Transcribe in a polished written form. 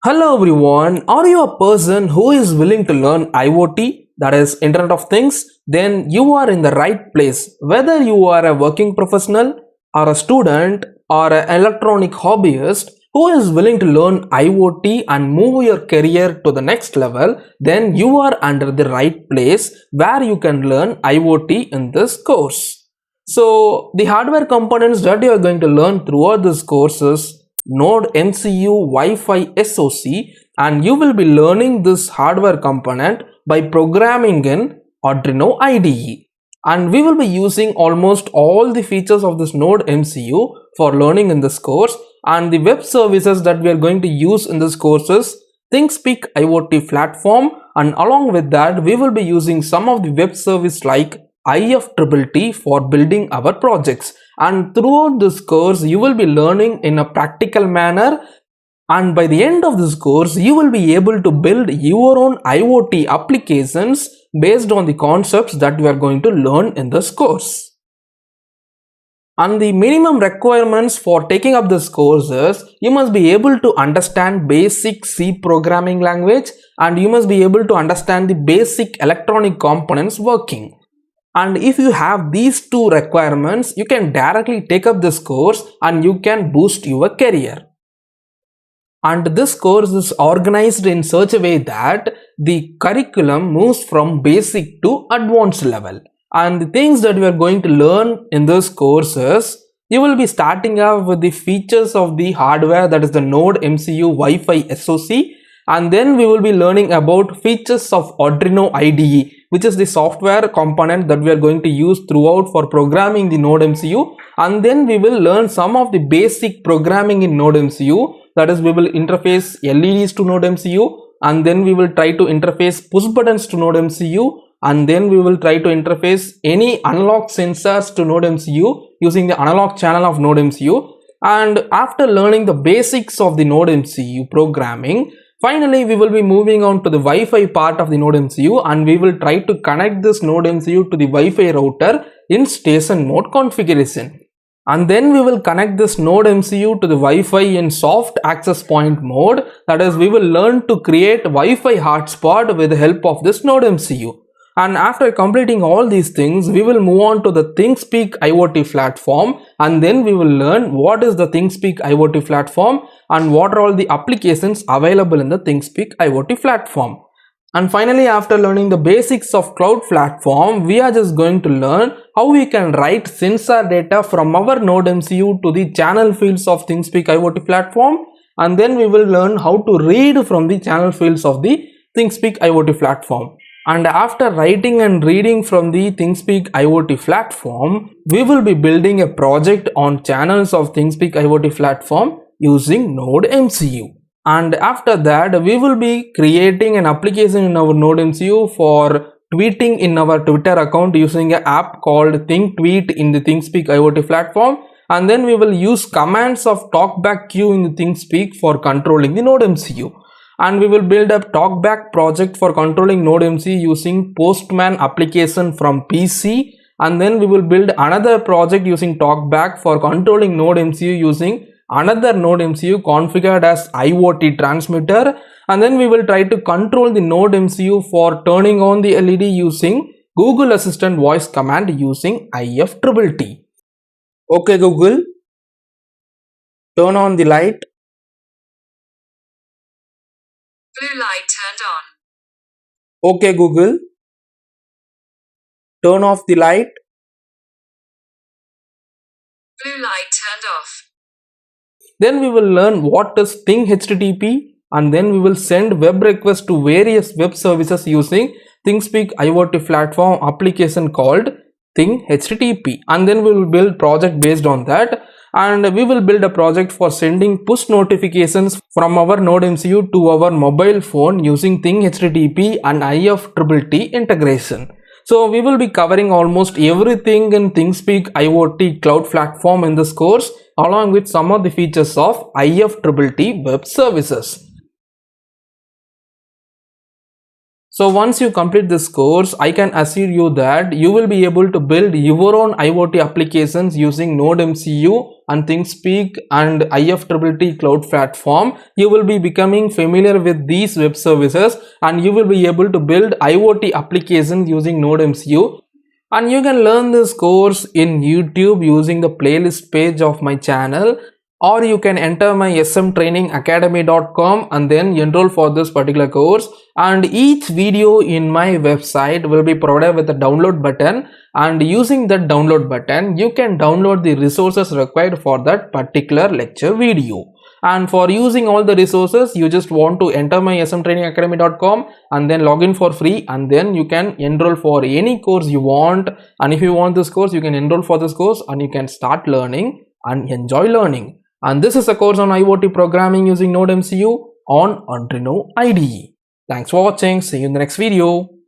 Hello everyone, are you a person who is willing to learn IoT, that is Internet of Things? Then you are in the right place. Whether you are a working professional or a student or an electronic hobbyist who is willing to learn IoT and move your career to the next level, then you are under the right place where you can learn IoT in this course. So the hardware components that you are going to learn throughout this course is Node MCU Wi-Fi SoC, and you will be learning this hardware component by programming in Arduino IDE. And we will be using almost all the features of this Node MCU for learning in this course, and the web services that we are going to use in this course is ThingSpeak IoT platform, and along with that we will be using some of the web service like IFTTT for building our projects. And throughout this course you will be learning in a practical manner, and by the end of this course you will be able to build your own IoT applications based on the concepts that we are going to learn in this course. And the minimum requirements for taking up this course is you must be able to understand basic C programming language, and you must be able to understand the basic electronic components working. And if you have these two requirements, you can directly take up this course and you can boost your career. And this course is organized in such a way that the curriculum moves from basic to advanced level. And the things that we are going to learn in this course is you will be starting off with the features of the hardware, that is the Node MCU Wi-Fi SoC, and then we will be learning about features of Arduino IDE, which is the software component that we are going to use throughout for programming the Node MCU. And then we will learn some of the basic programming in Node MCU, that is we will interface LEDs to Node MCU, and then we will try to interface push buttons to Node MCU, and then we will try to interface any analog sensors to Node MCU using the analog channel of Node MCU. And after learning the basics of the Node MCU programming, finally we will be moving on to the Wi-Fi part of the Node MCU, and we will try to connect this Node MCU to the Wi-Fi router in station mode configuration. And then we will connect this Node MCU to the Wi-Fi in soft access point mode, that is we will learn to create Wi-Fi hotspot with the help of this Node MCU. And after completing all these things, we will move on to the ThingSpeak IoT platform, and then we will learn what is the ThingSpeak IoT platform and what are all the applications available in the ThingSpeak IoT platform. And finally, after learning the basics of cloud platform, we are just going to learn how we can write sensor data from our Node MCU to the channel fields of ThingSpeak IoT platform, and then we will learn how to read from the channel fields of the ThingSpeak IoT platform. And after writing and reading from the ThingSpeak IoT platform, we will be building a project on channels of ThingSpeak IoT platform using Node MCU. And after that, we will be creating an application in our Node MCU for tweeting in our Twitter account using an app called ThinkTweet in the ThingSpeak IoT platform. And then we will use commands of TalkBack queue in the ThingSpeak for controlling the Node MCU. And we will build a TalkBack project for controlling Node MCU using Postman application from PC, and then we will build another project using TalkBack for controlling Node MCU using another Node MCU configured as IoT transmitter, and then we will try to control the Node MCU for turning on the LED using Google Assistant voice command using IFTTT. Okay Google, turn on the light. Blue light turned on. Okay Google, turn off the light. Blue light turned off. Then we will learn what is ThingHTTP, and then we will send web requests to various web services using ThingSpeak IoT platform application called ThingHTTP, and then we will build project based on that. And we will build a project for sending push notifications from our Node MCU to our mobile phone using ThingHTTP and IFTTT integration. So we will be covering almost everything in ThingSpeak IoT cloud platform in this course, along with some of the features of IFTTT web services. So once you complete this course, I can assure you that you will be able to build your own IoT applications using NodeMCU and ThinkSpeak and IFTTT cloud platform. You will be becoming familiar with these web services and you will be able to build IoT applications using NodeMCU. And you can learn this course in YouTube using the playlist page of my channel, or you can enter my smtrainingacademy.com and then enroll for this particular course. And each video in my website will be provided with a download button, and using that download button you can download the resources required for that particular lecture video. And for using all the resources, you just want to enter my smtrainingacademy.com and then log in for free, and then you can enroll for any course you want. And if you want this course, you can enroll for this course and you can start learning and enjoy learning. And this is a course on IoT programming using NodeMCU on Arduino IDE. Thanks for watching. See you in the next video.